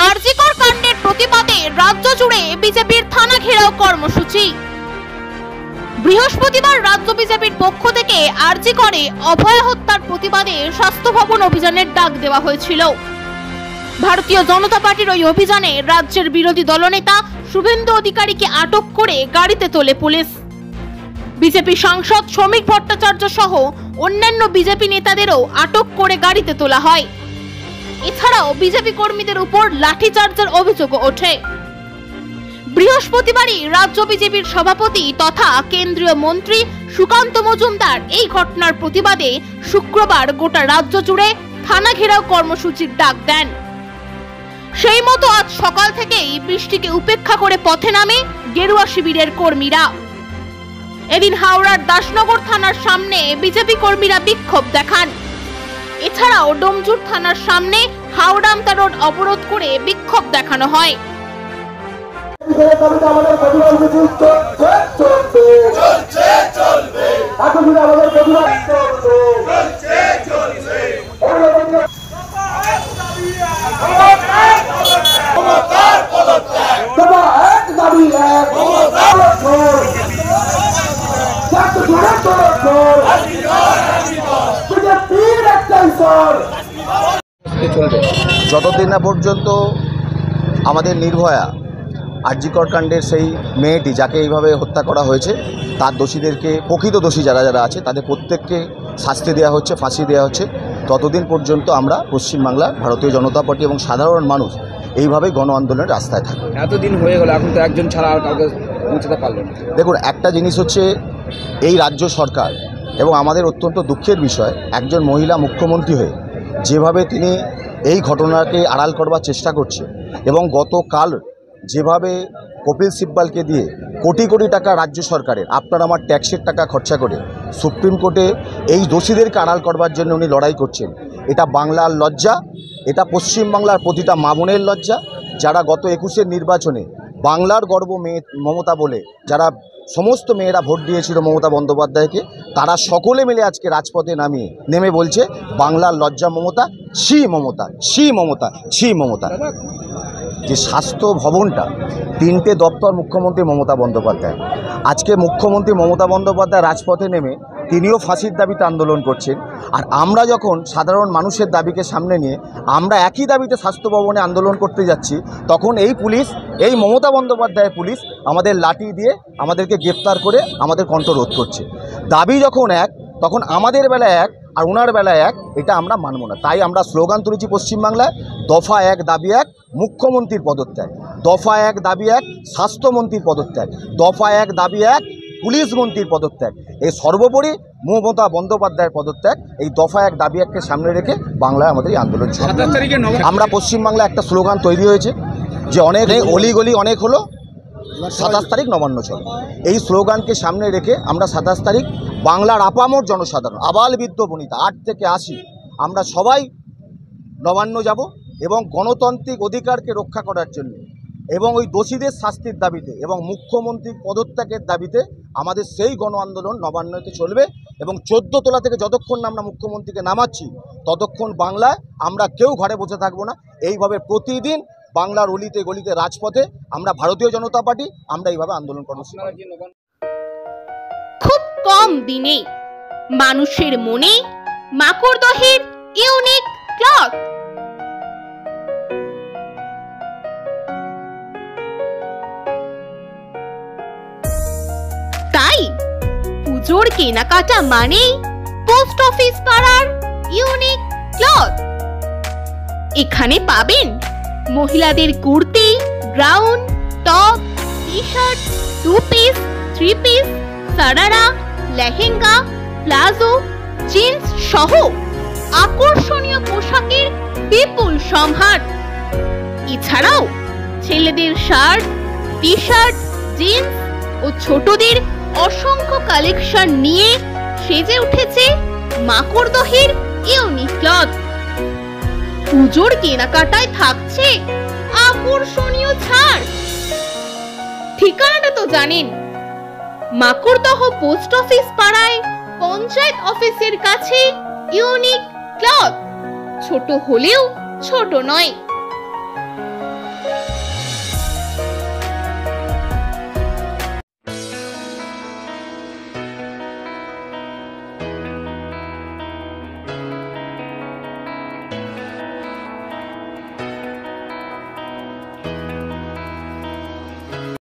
আরজিকর কাণ্ডের প্রতিবাদে রাজ্য জুড়ে বিজেপির থানা ঘেরাও কর্মসূচি। বৃহস্পতিবার রাজ্য বিজেপির পক্ষ থেকে আরজিকরে অভয়া হত্যার প্রতিবাদে স্বাস্থ্য ভবন অভিযানের ডাক দেওয়া হয়েছিল। ভারতীয় জনতা পার্টির ওই অভিযানে রাজ্যের বিরোধী দলনেতা শুভেন্দু অধিকারীকে আটক করে গাড়িতে তোলে পুলিশ। বিজেপি সাংসদ শ্রমিক ভট্টাচার্য সহ অন্যান্য বিজেপি নেতাদেরও আটক করে গাড়িতে তোলা হয়। এছাড়াও বিজেপি কর্মীদের উপর লাঠিচার্জের অভিযোগও ওঠে। বৃহস্পতিবারই রাজ্য বিজেপির সভাপতি তথা কেন্দ্রীয় মন্ত্রী সুকান্ত মজুমদার এই ঘটনার প্রতিবাদে শুক্রবার গোটা রাজ্য জুড়ে থানা ঘেরাও কর্মসূচির ডাক দেন। সেই মতো আজ সকাল থেকেই বৃষ্টিকে উপেক্ষা করে পথে নামে গেরুয়া শিবিরের কর্মীরা। এদিন হাওড়ার দাসনগর থানার সামনে বিজেপি কর্মীরা বিক্ষোভ দেখান। এছাড়াও ডোমজুর থানার সামনে হাওড়া-আমতা রোড অবরোধ করে বিক্ষোভ দেখানো হয়। যতদিন না পর্যন্ত আমাদের নির্ভয়া আরজিকর কাণ্ডের সেই মেয়েটি যাকে এইভাবে হত্যা করা হয়েছে তার দোষীদেরকে, প্রকৃত দোষী যারা যারা আছে তাদের প্রত্যেককে শাস্তি দেওয়া হচ্ছে, ফাঁসি দেওয়া হচ্ছে, ততদিন পর্যন্ত আমরা পশ্চিমবাংলা ভারতীয় জনতা পার্টি এবং সাধারণ মানুষ এইভাবেই গণ আন্দোলনের রাস্তায় থাকি। এতদিন হয়ে গেল, এখন তো একজন ছাড়া আর কাউকে পৌঁছাতে পারল না। দেখুন, একটা জিনিস হচ্ছে এই রাজ্য সরকার এবং আমাদের অত্যন্ত দুঃখের বিষয়, একজন মহিলা মুখ্যমন্ত্রী হয়ে যেভাবে তিনি এই ঘটনাকে আড়াল করবার চেষ্টা করছে এবং গতকাল যেভাবে কপিল সিব্বালকে দিয়ে কোটি কোটি টাকা রাজ্য সরকারের আপনার আমার ট্যাক্সের টাকা খরচা করে সুপ্রিম কোর্টে এই দোষীদেরকে আড়াল করবার জন্য উনি লড়াই করছেন, এটা বাংলার লজ্জা, এটা পশ্চিমবাংলার প্রতিটা মা বোনের লজ্জা। যারা গত 21-এর নির্বাচনে বাংলার গর্ব মেয়ে মমতা বলে যারা সমস্ত মেয়েরা ভোট দিয়েছিল মমতা বন্দ্যোপাধ্যায়কে, তারা সকলে মিলে আজকে রাজপথে নেমে বলছে বাংলার লজ্জা মমতা, ছি মমতা, ছি মমতা, ছি মমতা। যে স্বাস্থ্য ভবনটা 3টে দপ্তর মুখ্যমন্ত্রী মমতা বন্দ্যোপাধ্যায়, আজকে মুখ্যমন্ত্রী মমতা বন্দ্যোপাধ্যায় রাজপথে নেমে তিনিও ফাঁসির দাবিতে আন্দোলন করছেন। আর আমরা যখন সাধারণ মানুষের দাবিকে সামনে নিয়ে আমরা একই দাবিতে স্বাস্থ্য ভবনে আন্দোলন করতে যাচ্ছি, তখন এই পুলিশ, এই মমতা বন্দ্যোপাধ্যায়ের পুলিশ আমাদের লাঠি দিয়ে আমাদেরকে গ্রেপ্তার করে আমাদের কণ্ঠ রোধ করছে। দাবি যখন এক, তখন আমাদের বেলায় এক আর ওনার বেলায় এক, এটা আমরা মানব না। তাই আমরা স্লোগান তুলেছি পশ্চিমবাংলায়, দফা 1 দাবি 1 মুখ্যমন্ত্রীর পদত্যাগ, দফা 1 দাবি 1 স্বাস্থ্যমন্ত্রীর পদত্যাগ, দফা 1 দাবি 1 পুলিশ মন্ত্রীর পদত্যাগ, এই সর্বোপরি মমতা বন্দ্যোপাধ্যায়ের পদত্যাগ। এই দফা 1 দাবি 1কে সামনে রেখে বাংলায় আমাদের এই আন্দোলন চলছে। আমরা পশ্চিমবাংলায় একটা স্লোগান তৈরি হয়েছে যে অনেক অলিগলি অনেক হলো, 27 তারিখ নবান্ন চল। এই স্লোগানকে সামনে রেখে আমরা 27 তারিখ বাংলার আপামর জনসাধারণ, আবাল বৃদ্ধ বনিতা 8 থেকে 80 আমরা সবাই নবান্ন যাব এবং গণতান্ত্রিক অধিকারকে রক্ষা করার জন্য এবং ওই দোষীদের শাস্তির দাবিতে এবং মুখ্যমন্ত্রীর পদত্যাগের দাবিতে আমাদের সেই গণ আন্দোলন নবান্নতে চলবে। এবং 14 তলা থেকে যতক্ষণ না আমরা মুখ্যমন্ত্রীকে নামাচ্ছি ততক্ষণ বাংলায় আমরা কেউ ঘরে বসে থাকবো না। এইভাবে প্রতিদিন বাংলার অলিতে গলিতে রাজপথে আমরা ভারতীয় জনতা পার্টি আমরা এইভাবে আন্দোলন কর্মসূচি। খুব কম দিনে মানুষের মনে মাকড়দহের ইউনিক ক্লথ। তাই পুজোর কেনাকাটা মানেই পোস্ট অফিস পাড়ার ইউনিক ক্লথ। এখানে পাবেন মহিলাদের kurti, gown, top, T-shirt, 2 piece, 3 piece, sharara, lehenga, palazzo, jeans সহ আকর্ষণীয় পোশাকের বিপুল সম্ভার। এছাড়াও ছেলেদের শার্ট, টি-শার্ট, জিন্স ও ছোটদের অসংখ্য কালেকশন নিয়ে সেজে উঠেছে মাকড়দহের ইউনিক ক্লথ। পুজোর কেনাকাটায় থাকছে আকর্ষণীয় ছাড়। ঠিকানাটা তো জানেন, মাকড়দহ পোস্ট অফিস পাড়ায় পঞ্চায়েত অফিসের কাছে ইউনিক ক্লথ। ছোট হলেও ছোট নয়।